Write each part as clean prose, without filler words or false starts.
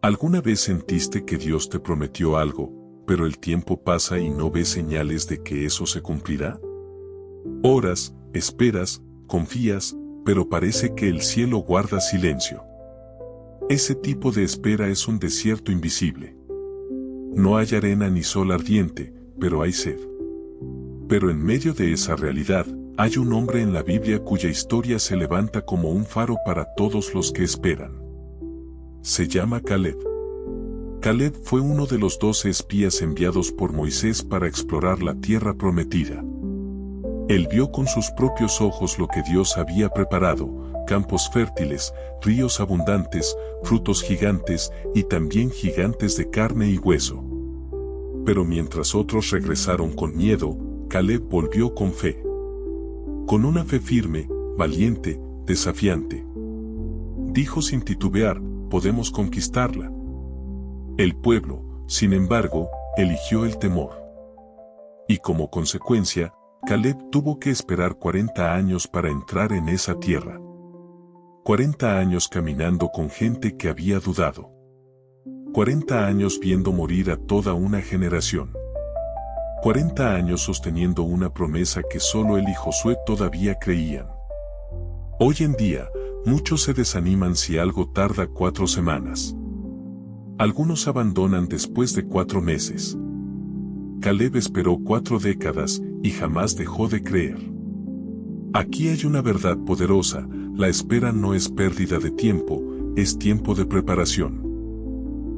¿Alguna vez sentiste que Dios te prometió algo, pero el tiempo pasa y no ves señales de que eso se cumplirá? Oras, esperas, confías, pero parece que el cielo guarda silencio. Ese tipo de espera es un desierto invisible. No hay arena ni sol ardiente, pero hay sed. Pero en medio de esa realidad, hay un hombre en la Biblia cuya historia se levanta como un faro para todos los que esperan. Se llama Caleb. Caleb fue uno de los 12 espías enviados por Moisés para explorar la tierra prometida. Él vio con sus propios ojos lo que Dios había preparado: campos fértiles, ríos abundantes, frutos gigantes y también gigantes de carne y hueso. Pero mientras otros regresaron con miedo, Caleb volvió con fe. Con una fe firme, valiente, desafiante. Dijo sin titubear: podemos conquistarla. El pueblo, sin embargo, eligió el temor. Y como consecuencia, Caleb tuvo que esperar 40 años para entrar en esa tierra. 40 años caminando con gente que había dudado. 40 años viendo morir a toda una generación. 40 años sosteniendo una promesa que solo él y Josué todavía creían. Hoy en día, muchos se desaniman si algo tarda 4 semanas. Algunos abandonan después de 4 meses. Caleb esperó 4 décadas y jamás dejó de creer. Aquí hay una verdad poderosa: la espera no es pérdida de tiempo, es tiempo de preparación.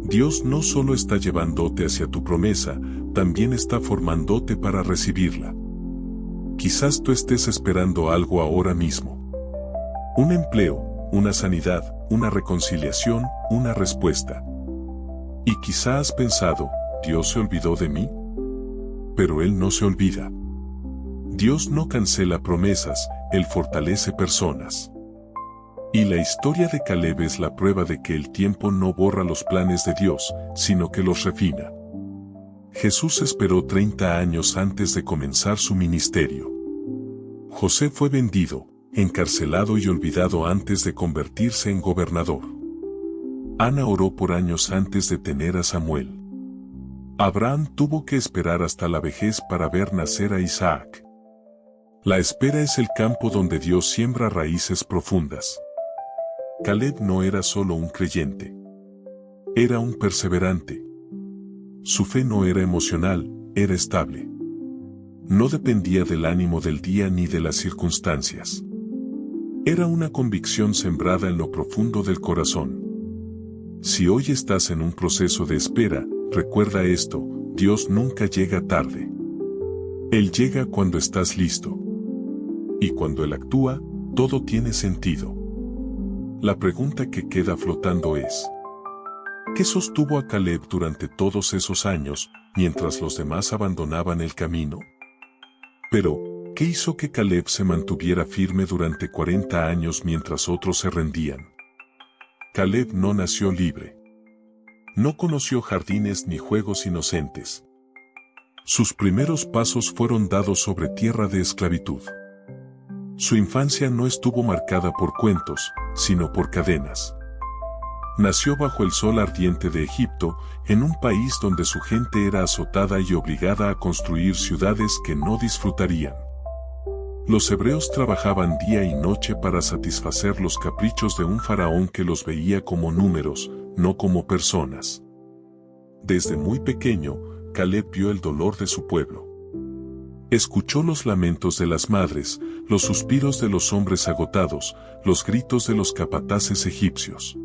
Dios no solo está llevándote hacia tu promesa, también está formándote para recibirla. Quizás tú estés esperando algo ahora mismo. Un empleo, una sanidad, una reconciliación, una respuesta. Y quizá has pensado: ¿Dios se olvidó de mí? Pero Él no se olvida. Dios no cancela promesas, Él fortalece personas. Y la historia de Caleb es la prueba de que el tiempo no borra los planes de Dios, sino que los refina. Jesús esperó 30 años antes de comenzar su ministerio. José fue vendido, encarcelado y olvidado antes de convertirse en gobernador. Ana oró por años antes de tener a Samuel. Abraham tuvo que esperar hasta la vejez para ver nacer a Isaac. La espera es el campo donde Dios siembra raíces profundas. Caleb no era solo un creyente. Era un perseverante. Su fe no era emocional, era estable. No dependía del ánimo del día ni de las circunstancias. Era una convicción sembrada en lo profundo del corazón. Si hoy estás en un proceso de espera, recuerda esto: Dios nunca llega tarde. Él llega cuando estás listo. Y cuando Él actúa, todo tiene sentido. La pregunta que queda flotando es: ¿qué sostuvo a Caleb durante todos esos años, mientras los demás abandonaban el camino? Pero, ¿qué hizo que Caleb se mantuviera firme durante 40 años mientras otros se rendían? Caleb no nació libre. No conoció jardines ni juegos inocentes. Sus primeros pasos fueron dados sobre tierra de esclavitud. Su infancia no estuvo marcada por cuentos, sino por cadenas. Nació bajo el sol ardiente de Egipto, en un país donde su gente era azotada y obligada a construir ciudades que no disfrutarían. Los hebreos trabajaban día y noche para satisfacer los caprichos de un faraón que los veía como números, no como personas. Desde muy pequeño, Caleb vio el dolor de su pueblo. Escuchó los lamentos de las madres, los suspiros de los hombres agotados, los gritos de los capataces egipcios.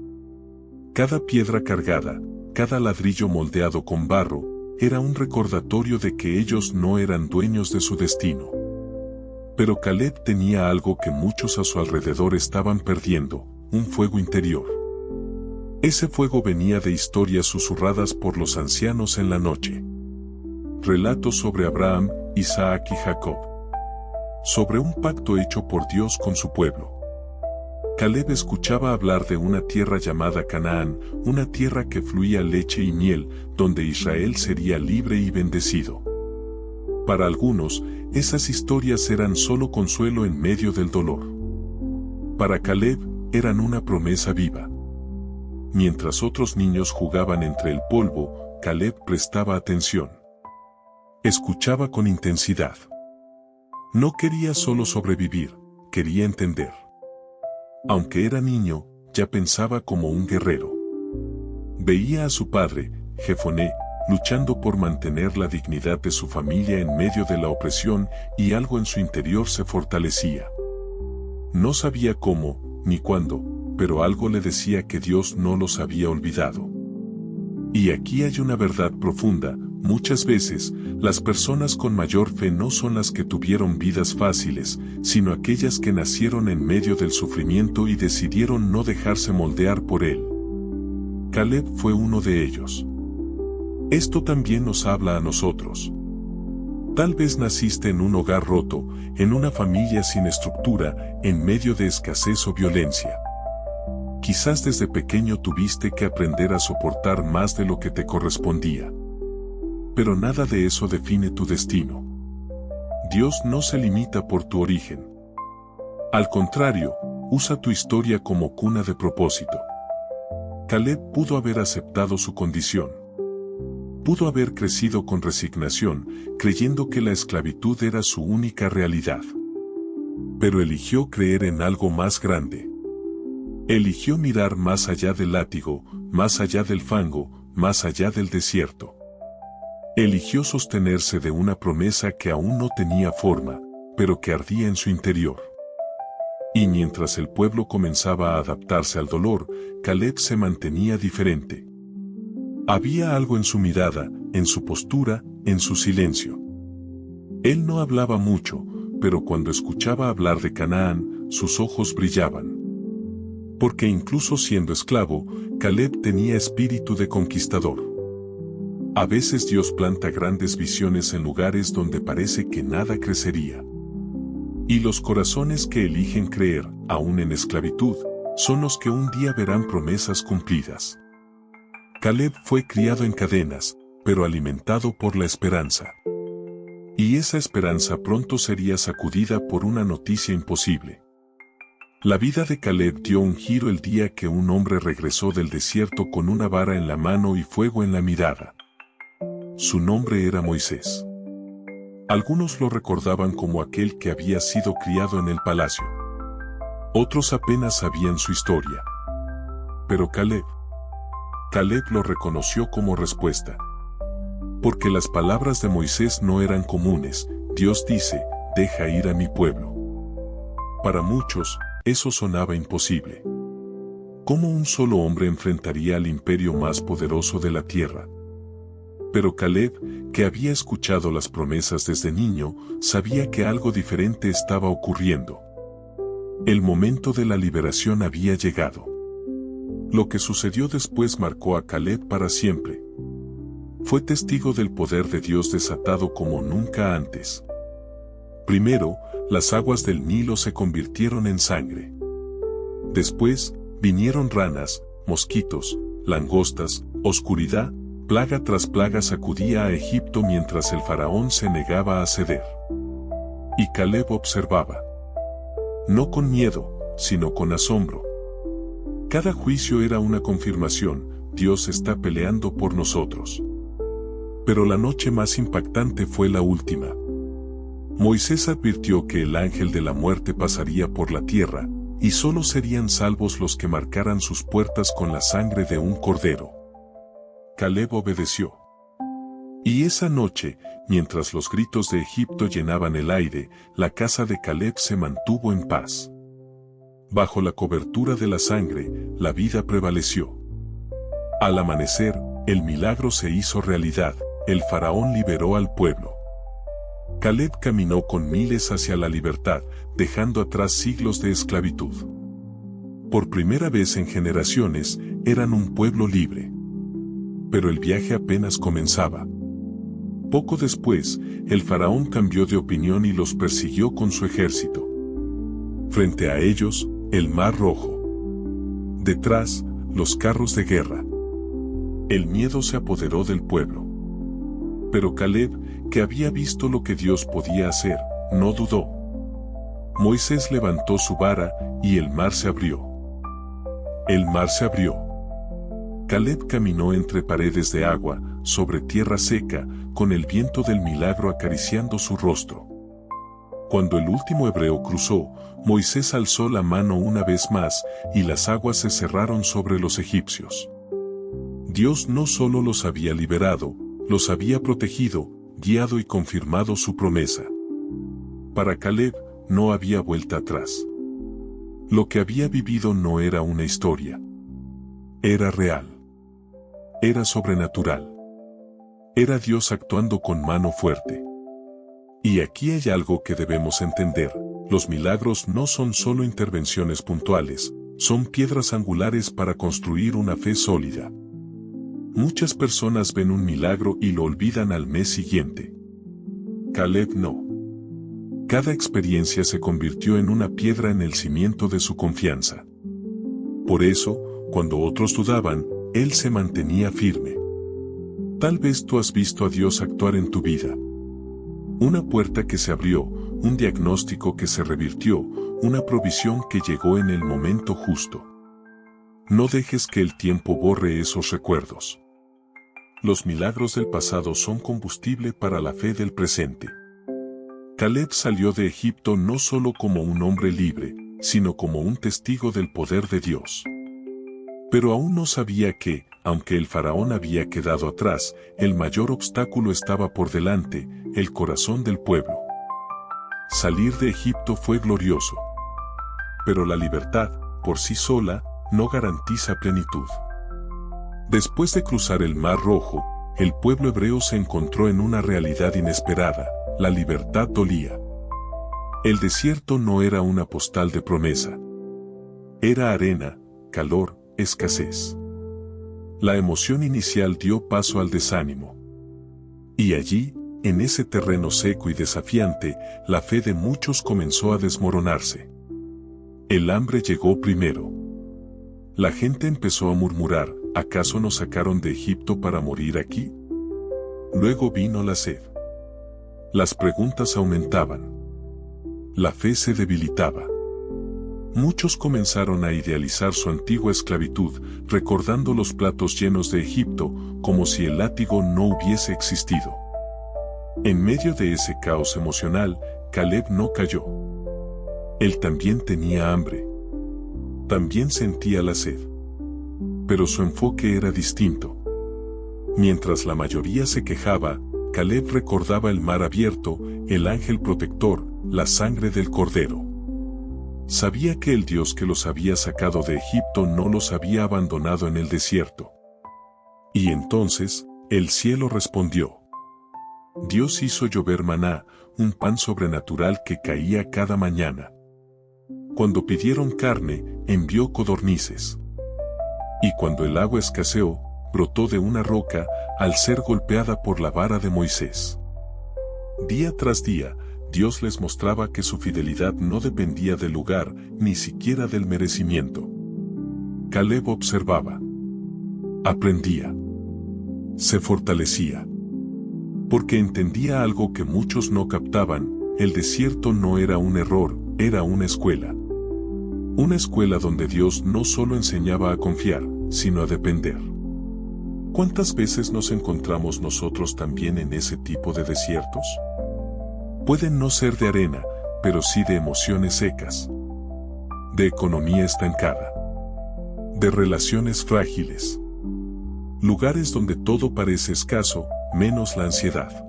Cada piedra cargada, cada ladrillo moldeado con barro, era un recordatorio de que ellos no eran dueños de su destino. Pero Caleb tenía algo que muchos a su alrededor estaban perdiendo: un fuego interior. Ese fuego venía de historias susurradas por los ancianos en la noche. Relatos sobre Abraham, Isaac y Jacob. Sobre un pacto hecho por Dios con su pueblo. Caleb escuchaba hablar de una tierra llamada Canaán, una tierra que fluía leche y miel, donde Israel sería libre y bendecido. Para algunos, esas historias eran solo consuelo en medio del dolor. Para Caleb, eran una promesa viva. mientras otros niños jugaban entre el polvo, Caleb prestaba atención. Escuchaba con intensidad. No quería solo sobrevivir, quería entender. Aunque era niño, ya pensaba como un guerrero. Veía a su padre, Jefoné, luchando por mantener la dignidad de su familia en medio de la opresión, y algo en su interior se fortalecía. No sabía cómo, ni cuándo, pero algo le decía que Dios no los había olvidado. Y aquí hay una verdad profunda: muchas veces, las personas con mayor fe no son las que tuvieron vidas fáciles, sino aquellas que nacieron en medio del sufrimiento y decidieron no dejarse moldear por él. Caleb fue uno de ellos. Esto también nos habla a nosotros. Tal vez naciste en un hogar roto, en una familia sin estructura, en medio de escasez o violencia. Quizás desde pequeño tuviste que aprender a soportar más de lo que te correspondía. Pero nada de eso define tu destino. Dios no se limita por tu origen. Al contrario, usa tu historia como cuna de propósito. Caleb pudo haber aceptado su condición. Pudo haber crecido con resignación, creyendo que la esclavitud era su única realidad. Pero eligió creer en algo más grande. Eligió mirar más allá del látigo, más allá del fango, más allá del desierto. Eligió sostenerse de una promesa que aún no tenía forma, pero que ardía en su interior. Y mientras el pueblo comenzaba a adaptarse al dolor, Caleb se mantenía diferente. Había algo en su mirada, en su postura, en su silencio. Él no hablaba mucho, pero cuando escuchaba hablar de Canaán, sus ojos brillaban. Porque incluso siendo esclavo, Caleb tenía espíritu de conquistador. A veces Dios planta grandes visiones en lugares donde parece que nada crecería. Y los corazones que eligen creer, aún en esclavitud, son los que un día verán promesas cumplidas. Caleb fue criado en cadenas, pero alimentado por la esperanza. Y esa esperanza pronto sería sacudida por una noticia imposible. La vida de Caleb dio un giro el día que un hombre regresó del desierto con una vara en la mano y fuego en la mirada. Su nombre era Moisés. Algunos lo recordaban como aquel que había sido criado en el palacio. Otros apenas sabían su historia. Pero Caleb lo reconoció como respuesta. Porque las palabras de Moisés no eran comunes. Dios dice, deja ir a mi pueblo. Para muchos, eso sonaba imposible. ¿Cómo un solo hombre enfrentaría al imperio más poderoso de la tierra? Pero Caleb, que había escuchado las promesas desde niño, sabía que algo diferente estaba ocurriendo. El momento de la liberación había llegado. Lo que sucedió después marcó a Caleb para siempre. Fue testigo del poder de Dios desatado como nunca antes. Primero, las aguas del Nilo se convirtieron en sangre. Después, vinieron ranas, mosquitos, langostas, oscuridad, plaga tras plaga sacudía a Egipto mientras el faraón se negaba a ceder. Y Caleb observaba. No con miedo, sino con asombro. Cada juicio era una confirmación, Dios está peleando por nosotros. Pero la noche más impactante fue la última. Moisés advirtió que el ángel de la muerte pasaría por la tierra, y solo serían salvos los que marcaran sus puertas con la sangre de un cordero. Caleb obedeció. Y esa noche, mientras los gritos de Egipto llenaban el aire, la casa de Caleb se mantuvo en paz. Bajo la cobertura de la sangre, la vida prevaleció. Al amanecer, el milagro se hizo realidad, el faraón liberó al pueblo. Caleb caminó con miles hacia la libertad, dejando atrás siglos de esclavitud. Por primera vez en generaciones, eran un pueblo libre. Pero el viaje apenas comenzaba. Poco después, el faraón cambió de opinión y los persiguió con su ejército. Frente a ellos, el Mar Rojo. Detrás, los carros de guerra. El miedo se apoderó del pueblo. Pero Caleb, que había visto lo que Dios podía hacer, no dudó. Moisés levantó su vara, y el mar se abrió. El mar se abrió. Caleb caminó entre paredes de agua, sobre tierra seca, con el viento del milagro acariciando su rostro. Cuando el último hebreo cruzó, Moisés alzó la mano una vez más, y las aguas se cerraron sobre los egipcios. Dios no solo los había liberado, los había protegido, guiado y confirmado su promesa. Para Caleb, no había vuelta atrás. Lo que había vivido no era una historia. Era real. Era sobrenatural. Era Dios actuando con mano fuerte. Y aquí hay algo que debemos entender: los milagros no son solo intervenciones puntuales, son piedras angulares para construir una fe sólida. Muchas personas ven un milagro y lo olvidan al mes siguiente. Caleb no. Cada experiencia se convirtió en una piedra en el cimiento de su confianza. Por eso, cuando otros dudaban, él se mantenía firme. Tal vez tú has visto a Dios actuar en tu vida. Una puerta que se abrió, un diagnóstico que se revirtió, una provisión que llegó en el momento justo. No dejes que el tiempo borre esos recuerdos. Los milagros del pasado son combustible para la fe del presente. Caleb salió de Egipto no solo como un hombre libre, sino como un testigo del poder de Dios. Pero aún no sabía que, aunque el faraón había quedado atrás, el mayor obstáculo estaba por delante: el corazón del pueblo. Salir de Egipto fue glorioso. Pero la libertad, por sí sola, no garantiza plenitud. Después de cruzar el Mar Rojo, el pueblo hebreo se encontró en una realidad inesperada: la libertad dolía. El desierto no era una postal de promesa. Era arena, calor, escasez. La emoción inicial dio paso al desánimo. Y allí, en ese terreno seco y desafiante, la fe de muchos comenzó a desmoronarse. El hambre llegó primero. La gente empezó a murmurar: ¿acaso nos sacaron de Egipto para morir aquí? Luego vino la sed. Las preguntas aumentaban. La fe se debilitaba. Muchos comenzaron a idealizar su antigua esclavitud, recordando los platos llenos de Egipto, como si el látigo no hubiese existido. En medio de ese caos emocional, Caleb no cayó. Él también tenía hambre. También sentía la sed. Pero su enfoque era distinto. Mientras la mayoría se quejaba, Caleb recordaba el mar abierto, el ángel protector, la sangre del cordero. Sabía que el Dios que los había sacado de Egipto no los había abandonado en el desierto. Y entonces, el cielo respondió. Dios hizo llover maná, un pan sobrenatural que caía cada mañana. Cuando pidieron carne, envió codornices. Y cuando el agua escaseó, brotó de una roca, al ser golpeada por la vara de Moisés. Día tras día, Dios les mostraba que su fidelidad no dependía del lugar, ni siquiera del merecimiento. Caleb observaba. Aprendía. Se fortalecía. Porque entendía algo que muchos no captaban: el desierto no era un error, era una escuela. Una escuela donde Dios no solo enseñaba a confiar, sino a depender. ¿Cuántas veces nos encontramos nosotros también en ese tipo de desiertos? Pueden no ser de arena, pero sí de emociones secas. De economía estancada. De relaciones frágiles. Lugares donde todo parece escaso, menos la ansiedad.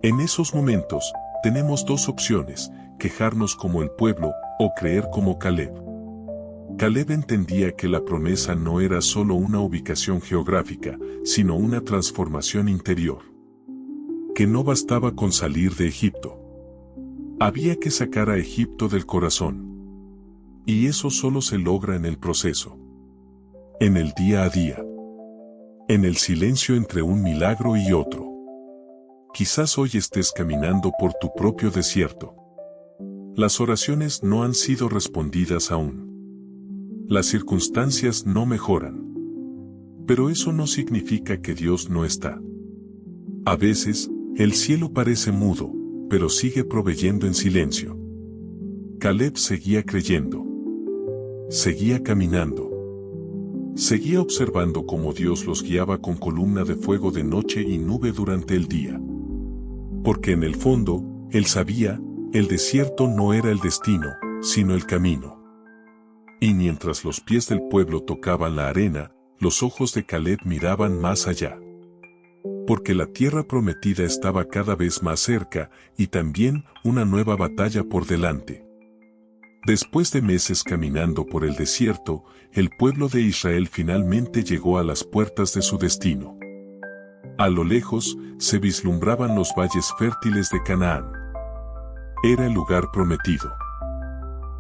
En esos momentos, tenemos dos opciones: quejarnos como el pueblo, o creer como Caleb. Caleb entendía que la promesa no era solo una ubicación geográfica, sino una transformación interior. Que no bastaba con salir de Egipto. Había que sacar a Egipto del corazón. Y eso solo se logra en el proceso. En el día a día. En el silencio entre un milagro y otro. Quizás hoy estés caminando por tu propio desierto. Las oraciones no han sido respondidas aún. Las circunstancias no mejoran. Pero eso no significa que Dios no está. A veces, el cielo parece mudo, pero sigue proveyendo en silencio. Caleb seguía creyendo. Seguía caminando. Seguía observando cómo Dios los guiaba con columna de fuego de noche y nube durante el día. Porque en el fondo, él sabía, el desierto no era el destino, sino el camino. Y mientras los pies del pueblo tocaban la arena, los ojos de Caleb miraban más allá. Porque la tierra prometida estaba cada vez más cerca, y también una nueva batalla por delante. Después de meses caminando por el desierto, el pueblo de Israel finalmente llegó a las puertas de su destino. A lo lejos, se vislumbraban los valles fértiles de Canaán. Era el lugar prometido.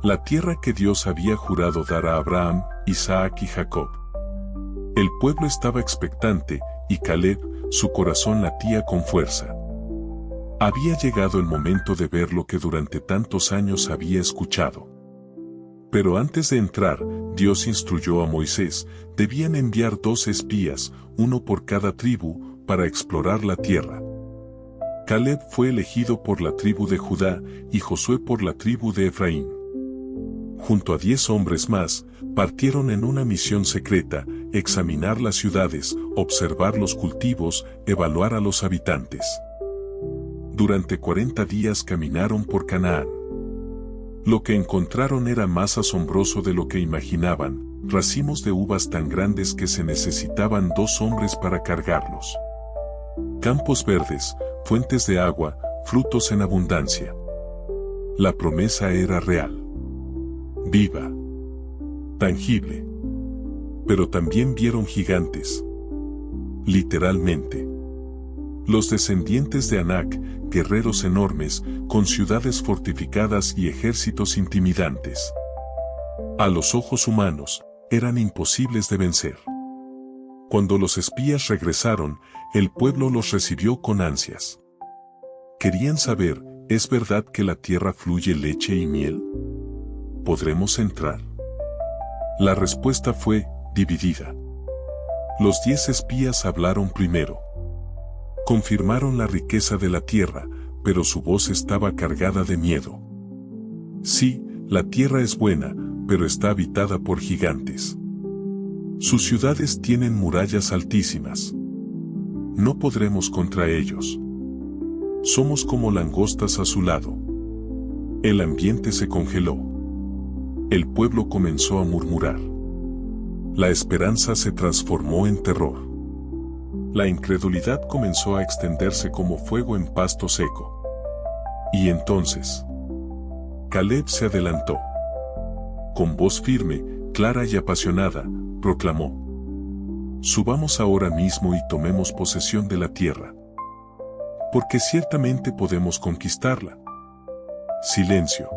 La tierra que Dios había jurado dar a Abraham, Isaac y Jacob. El pueblo estaba expectante, y Caleb, su corazón latía con fuerza. Había llegado el momento de ver lo que durante tantos años había escuchado. Pero antes de entrar, Dios instruyó a Moisés, debían enviar 2 espías, uno por cada tribu, para explorar la tierra. Caleb fue elegido por la tribu de Judá y Josué por la tribu de Efraín. Junto a 10 hombres más, partieron en una misión secreta, examinar las ciudades, observar los cultivos, evaluar a los habitantes. Durante 40 días caminaron por Canaán. Lo que encontraron era más asombroso de lo que imaginaban, racimos de uvas tan grandes que se necesitaban 2 hombres para cargarlos. Campos verdes, fuentes de agua, frutos en abundancia. La promesa era real. Viva. Tangible. Pero también vieron gigantes. Literalmente. Los descendientes de Anak, guerreros enormes, con ciudades fortificadas y ejércitos intimidantes. A los ojos humanos, eran imposibles de vencer. Cuando los espías regresaron, el pueblo los recibió con ansias. Querían saber, ¿es verdad que la tierra fluye leche y miel? ¿Podremos entrar? La respuesta fue, dividida. Los 10 espías hablaron primero. Confirmaron la riqueza de la tierra, pero su voz estaba cargada de miedo. Sí, la tierra es buena, pero está habitada por gigantes. Sus ciudades tienen murallas altísimas. No podremos contra ellos. Somos como langostas a su lado. El ambiente se congeló. El pueblo comenzó a murmurar. La esperanza se transformó en terror. La incredulidad comenzó a extenderse como fuego en pasto seco. Y entonces, Caleb se adelantó. Con voz firme, clara y apasionada, proclamó: subamos ahora mismo y tomemos posesión de la tierra. Porque ciertamente podemos conquistarla. Silencio.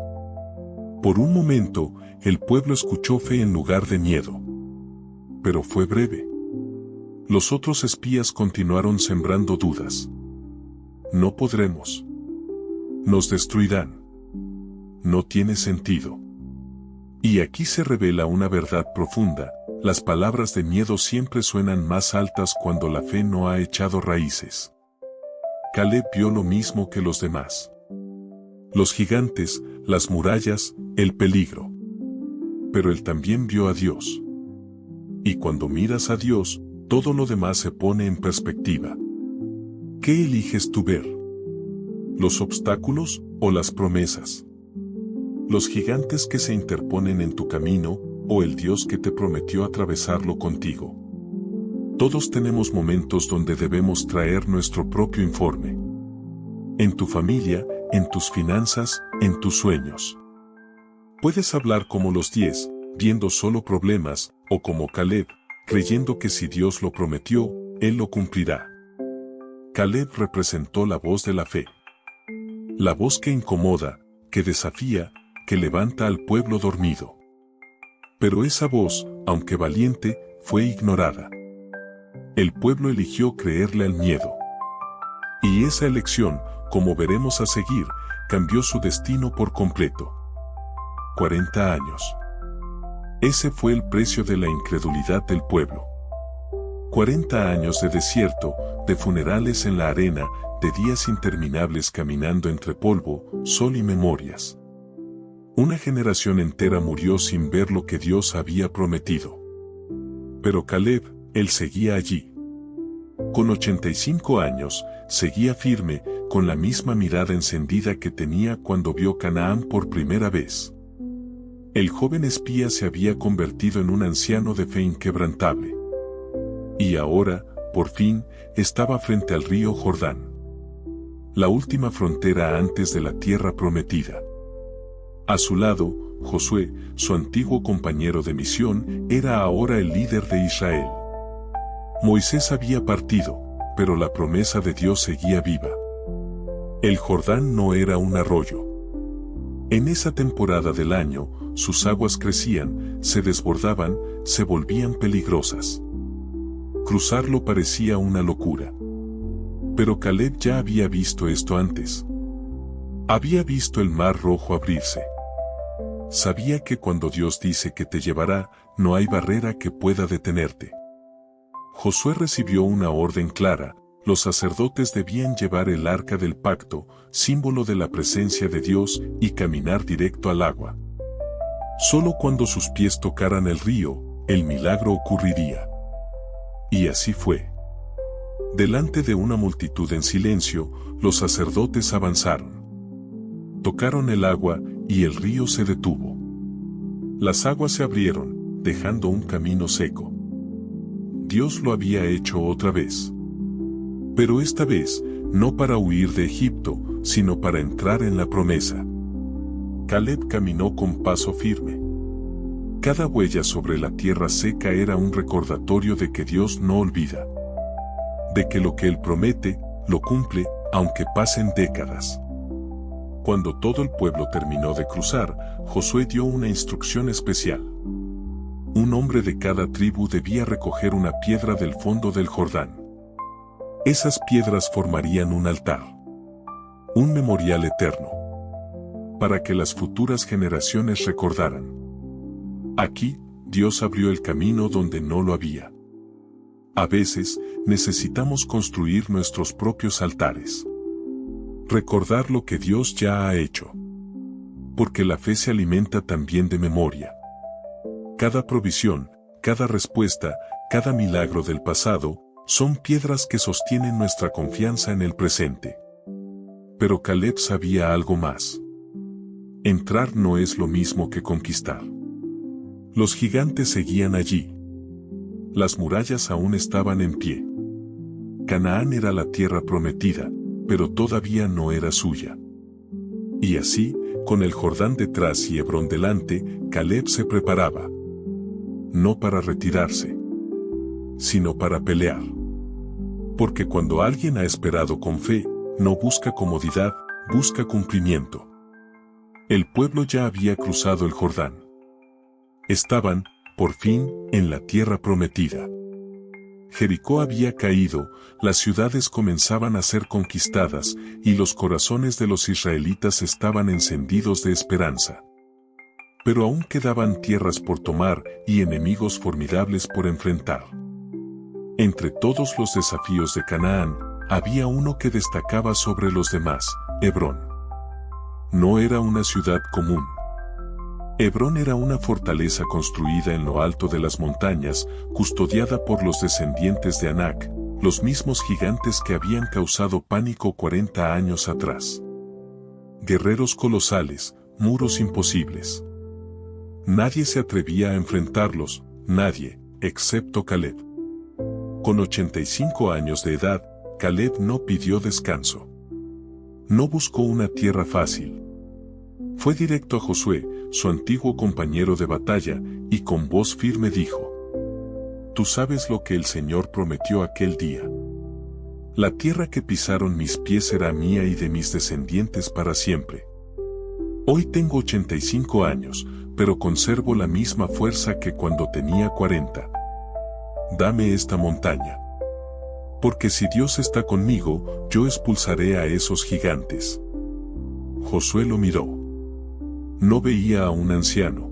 Por un momento, el pueblo escuchó fe en lugar de miedo. Pero fue breve. Los otros espías continuaron sembrando dudas. No podremos. Nos destruirán. No tiene sentido. Y aquí se revela una verdad profunda: las palabras de miedo siempre suenan más altas cuando la fe no ha echado raíces. Caleb vio lo mismo que los demás. Los gigantes, las murallas, el peligro. Pero él también vio a Dios. Y cuando miras a Dios, todo lo demás se pone en perspectiva. ¿Qué eliges tú ver? ¿Los obstáculos o las promesas? ¿Los gigantes que se interponen en tu camino o el Dios que te prometió atravesarlo contigo? Todos tenemos momentos donde debemos traer nuestro propio informe. En tu familia, en tus finanzas, en tus sueños. Puedes hablar como los 10, viendo solo problemas, o como Caleb, creyendo que si Dios lo prometió, Él lo cumplirá. Caleb representó la voz de la fe. La voz que incomoda, que desafía, que levanta al pueblo dormido. Pero esa voz, aunque valiente, fue ignorada. El pueblo eligió creerle al miedo. Y esa elección, como veremos a seguir, cambió su destino por completo. 40 años. Ese fue el precio de la incredulidad del pueblo. 40 años de desierto, de funerales en la arena, de días interminables caminando entre polvo, sol y memorias. Una generación entera murió sin ver lo que Dios había prometido. Pero Caleb, él seguía allí. Con 85 años, seguía firme, con la misma mirada encendida que tenía cuando vio Canaán por primera vez. El joven espía se había convertido en un anciano de fe inquebrantable. Y ahora, por fin, estaba frente al río Jordán. La última frontera antes de la tierra prometida. A su lado, Josué, su antiguo compañero de misión, era ahora el líder de Israel. Moisés había partido, pero la promesa de Dios seguía viva. El Jordán no era un arroyo. En esa temporada del año, sus aguas crecían, se desbordaban, se volvían peligrosas. Cruzarlo parecía una locura. Pero Caleb ya había visto esto antes. Había visto el Mar Rojo abrirse. Sabía que cuando Dios dice que te llevará, no hay barrera que pueda detenerte. Josué recibió una orden clara: los sacerdotes debían llevar el arca del pacto, símbolo de la presencia de Dios, y caminar directo al agua. Solo cuando sus pies tocaran el río, el milagro ocurriría. Y así fue. Delante de una multitud en silencio, los sacerdotes avanzaron. Tocaron el agua, y el río se detuvo. Las aguas se abrieron, dejando un camino seco. Dios lo había hecho otra vez. Pero esta vez, no para huir de Egipto, sino para entrar en la promesa. Caleb caminó con paso firme. Cada huella sobre la tierra seca era un recordatorio de que Dios no olvida. De que lo que Él promete, lo cumple, aunque pasen décadas. Cuando todo el pueblo terminó de cruzar, Josué dio una instrucción especial. Un hombre de cada tribu debía recoger una piedra del fondo del Jordán. Esas piedras formarían un altar. Un memorial eterno. Para que las futuras generaciones recordaran. Aquí, Dios abrió el camino donde no lo había. A veces, necesitamos construir nuestros propios altares. Recordar lo que Dios ya ha hecho. Porque la fe se alimenta también de memoria. Cada provisión, cada respuesta, cada milagro del pasado, son piedras que sostienen nuestra confianza en el presente. Pero Caleb sabía algo más. Entrar no es lo mismo que conquistar. Los gigantes seguían allí. Las murallas aún estaban en pie. Canaán era la tierra prometida, pero todavía no era suya. Y así, con el Jordán detrás y Hebrón delante, Caleb se preparaba. No para retirarse, sino para pelear. Porque cuando alguien ha esperado con fe, no busca comodidad, busca cumplimiento. El pueblo ya había cruzado el Jordán. Estaban, por fin, en la tierra prometida. Jericó había caído, las ciudades comenzaban a ser conquistadas, y los corazones de los israelitas estaban encendidos de esperanza. Pero aún quedaban tierras por tomar y enemigos formidables por enfrentar. Entre todos los desafíos de Canaán, había uno que destacaba sobre los demás: Hebrón. No era una ciudad común. Hebrón era una fortaleza construida en lo alto de las montañas, custodiada por los descendientes de Anac, los mismos gigantes que habían causado pánico 40 años atrás. Guerreros colosales, muros imposibles. Nadie se atrevía a enfrentarlos, nadie, excepto Caleb. Con 85 años de edad, Caleb no pidió descanso. No buscó una tierra fácil. Fue directo a Josué, su antiguo compañero de batalla, y con voz firme dijo: Tú sabes lo que el Señor prometió aquel día. La tierra que pisaron mis pies será mía y de mis descendientes para siempre. Hoy tengo 85 años, pero conservo la misma fuerza que cuando tenía 40. Dame esta montaña. Porque si Dios está conmigo, yo expulsaré a esos gigantes. Josué lo miró. No veía a un anciano.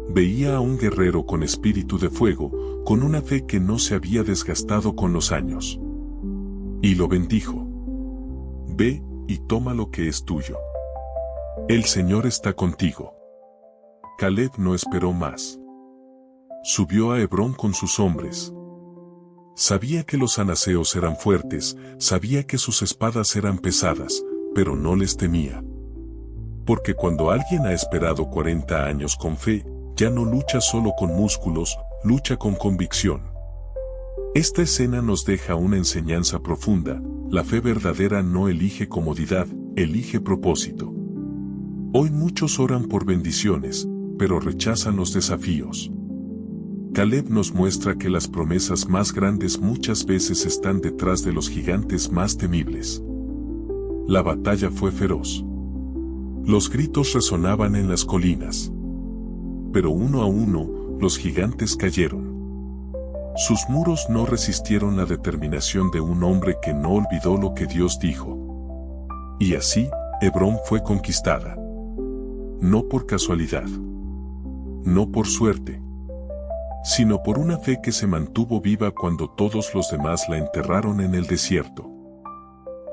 Veía a un guerrero con espíritu de fuego, con una fe que no se había desgastado con los años. Y lo bendijo. Ve y toma lo que es tuyo. El Señor está contigo. Caleb no esperó más. subió a Hebrón con sus hombres. Sabía que los anaseos eran fuertes, sabía que sus espadas eran pesadas, pero no les temía. Porque cuando alguien ha esperado 40 años con fe, ya no lucha solo con músculos, lucha con convicción. Esta escena nos deja una enseñanza profunda: la fe verdadera no elige comodidad, elige propósito. Hoy muchos oran por bendiciones, pero rechazan los desafíos. Caleb nos muestra que las promesas más grandes muchas veces están detrás de los gigantes más temibles. La batalla fue feroz. Los gritos resonaban en las colinas. Pero uno a uno, los gigantes cayeron. Sus muros no resistieron la determinación de un hombre que no olvidó lo que Dios dijo. Y así, Hebrón fue conquistada. No por casualidad. No por suerte. Sino por una fe que se mantuvo viva cuando todos los demás la enterraron en el desierto.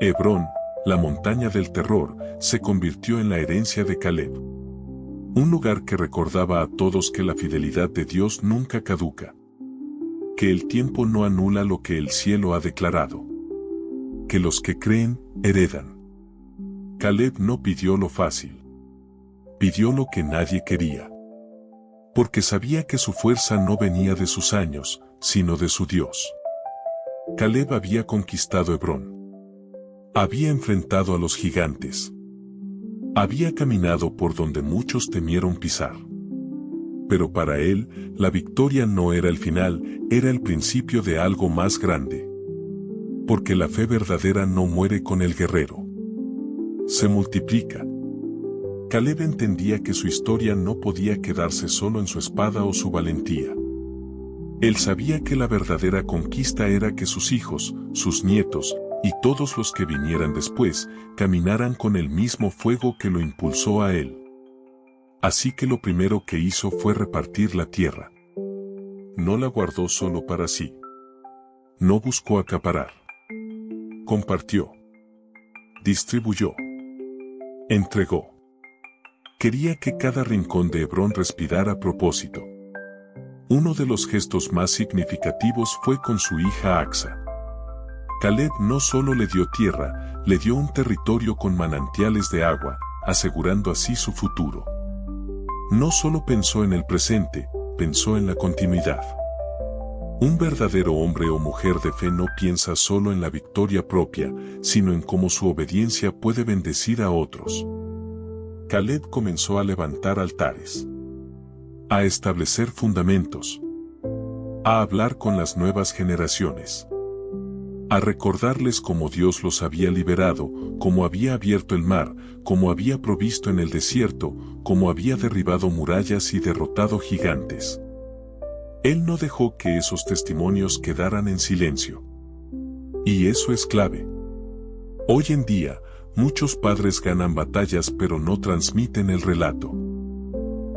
Hebrón, la montaña del terror, se convirtió en la herencia de Caleb. Un lugar que recordaba a todos que la fidelidad de Dios nunca caduca. Que el tiempo no anula lo que el cielo ha declarado. Que los que creen, heredan. Caleb no pidió lo fácil. Pidió lo que nadie quería. Porque sabía que su fuerza no venía de sus años, sino de su Dios. Caleb había conquistado Hebrón. Había enfrentado a los gigantes. Había caminado por donde muchos temieron pisar. Pero para él, la victoria no era el final, era el principio de algo más grande. Porque la fe verdadera no muere con el guerrero. Se multiplica. Caleb entendía que su historia no podía quedarse solo en su espada o su valentía. Él sabía que la verdadera conquista era que sus hijos, sus nietos, y todos los que vinieran después, caminaran con el mismo fuego que lo impulsó a él. Así que lo primero que hizo fue repartir la tierra. No la guardó solo para sí. No buscó acaparar. Compartió. Distribuyó. Entregó. Quería que cada rincón de Hebrón respirara propósito. Uno de los gestos más significativos fue con su hija Axa. Caleb no solo le dio tierra, le dio un territorio con manantiales de agua, asegurando así su futuro. No solo pensó en el presente, pensó en la continuidad. Un verdadero hombre o mujer de fe no piensa solo en la victoria propia, sino en cómo su obediencia puede bendecir a otros. Caleb comenzó a levantar altares, a establecer fundamentos, a hablar con las nuevas generaciones, a recordarles cómo Dios los había liberado, cómo había abierto el mar, cómo había provisto en el desierto, cómo había derribado murallas y derrotado gigantes. Él no dejó que esos testimonios quedaran en silencio. Y eso es clave. Hoy en día, muchos padres ganan batallas pero no transmiten el relato.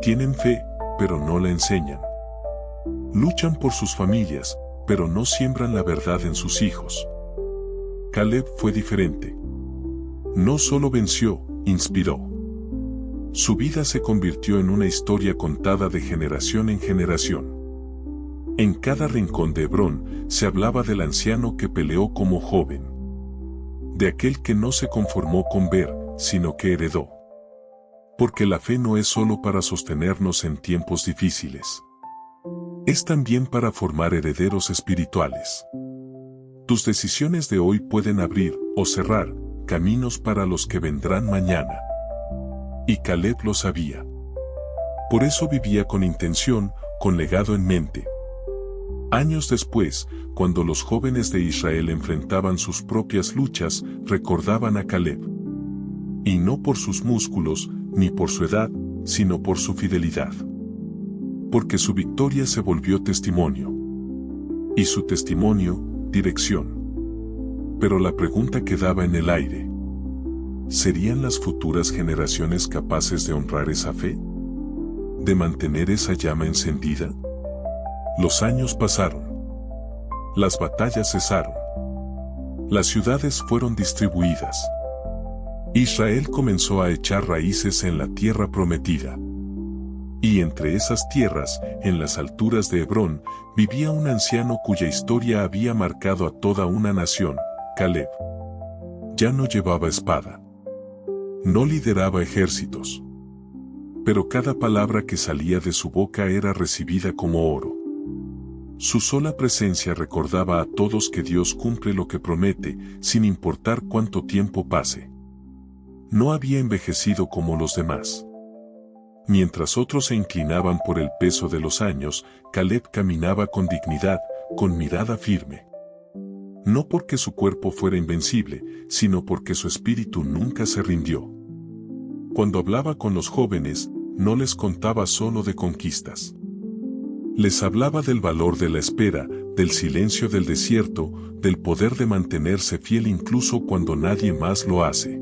Tienen fe, pero no la enseñan. Luchan por sus familias, pero no siembran la verdad en sus hijos. Caleb fue diferente. No solo venció, inspiró. Su vida se convirtió en una historia contada de generación en generación. En cada rincón de Hebrón se hablaba del anciano que peleó como joven. De aquel que no se conformó con ver, sino que heredó. Porque la fe no es solo para sostenernos en tiempos difíciles. Es también para formar herederos espirituales. Tus decisiones de hoy pueden abrir, o cerrar, caminos para los que vendrán mañana. Y Caleb lo sabía. Por eso vivía con intención, con legado en mente. Años después, cuando los jóvenes de Israel enfrentaban sus propias luchas, recordaban a Caleb. Y no por sus músculos, ni por su edad, sino por su fidelidad. Porque su victoria se volvió testimonio. Y su testimonio, dirección. Pero la pregunta quedaba en el aire. ¿Serían las futuras generaciones capaces de honrar esa fe? ¿De mantener esa llama encendida? Los años pasaron. Las batallas cesaron. Las ciudades fueron distribuidas. Israel comenzó a echar raíces en la tierra prometida. Y entre esas tierras, en las alturas de Hebrón, vivía un anciano cuya historia había marcado a toda una nación, Caleb. Ya no llevaba espada. No lideraba ejércitos. Pero cada palabra que salía de su boca era recibida como oro. Su sola presencia recordaba a todos que Dios cumple lo que promete, sin importar cuánto tiempo pase. No había envejecido como los demás. Mientras otros se inclinaban por el peso de los años, Caleb caminaba con dignidad, con mirada firme. No porque su cuerpo fuera invencible, sino porque su espíritu nunca se rindió. Cuando hablaba con los jóvenes, no les contaba solo de conquistas. Les hablaba del valor de la espera, del silencio del desierto, del poder de mantenerse fiel incluso cuando nadie más lo hace.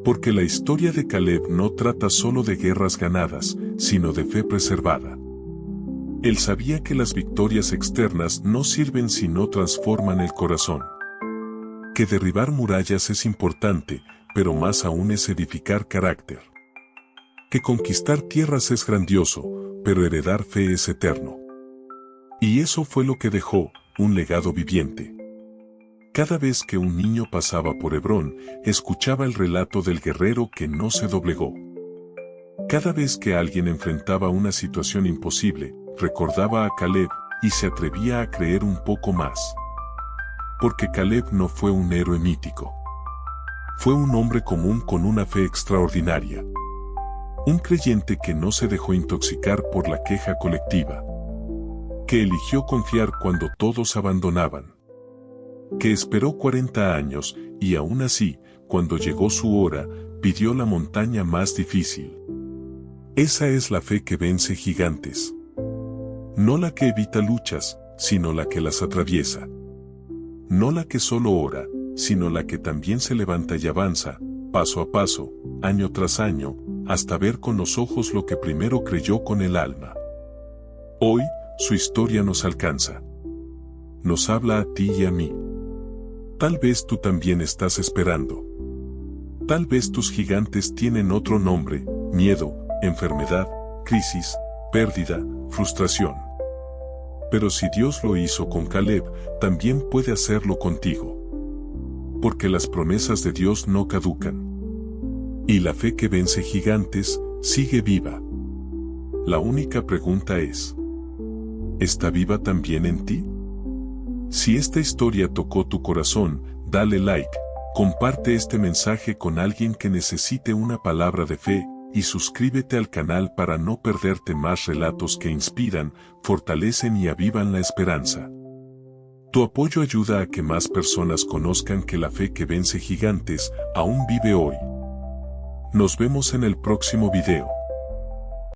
Porque la historia de Caleb no trata solo de guerras ganadas, sino de fe preservada. Él sabía que las victorias externas no sirven si no transforman el corazón. Que derribar murallas es importante, pero más aún es edificar carácter. Que conquistar tierras es grandioso, pero heredar fe es eterno. Y eso fue lo que dejó, un legado viviente. Cada vez que un niño pasaba por Hebrón, escuchaba el relato del guerrero que no se doblegó. Cada vez que alguien enfrentaba una situación imposible, recordaba a Caleb, y se atrevía a creer un poco más. Porque Caleb no fue un héroe mítico. Fue un hombre común con una fe extraordinaria. Un creyente que no se dejó intoxicar por la queja colectiva. Que eligió confiar cuando todos abandonaban. Que esperó 40 años, y aún así, cuando llegó su hora, pidió la montaña más difícil. Esa es la fe que vence gigantes. No la que evita luchas, sino la que las atraviesa. No la que solo ora, sino la que también se levanta y avanza, paso a paso, año tras año, hasta ver con los ojos lo que primero creyó con el alma. Hoy, su historia nos alcanza. Nos habla a ti y a mí. Tal vez tú también estás esperando. Tal vez tus gigantes tienen otro nombre: miedo, enfermedad, crisis, pérdida, frustración. Pero si Dios lo hizo con Caleb, también puede hacerlo contigo. Porque las promesas de Dios no caducan. Y la fe que vence gigantes, sigue viva. La única pregunta es: ¿está viva también en ti? Si esta historia tocó tu corazón, dale like, comparte este mensaje con alguien que necesite una palabra de fe, y suscríbete al canal para no perderte más relatos que inspiran, fortalecen y avivan la esperanza. Tu apoyo ayuda a que más personas conozcan que la fe que vence gigantes, aún vive hoy. Nos vemos en el próximo video.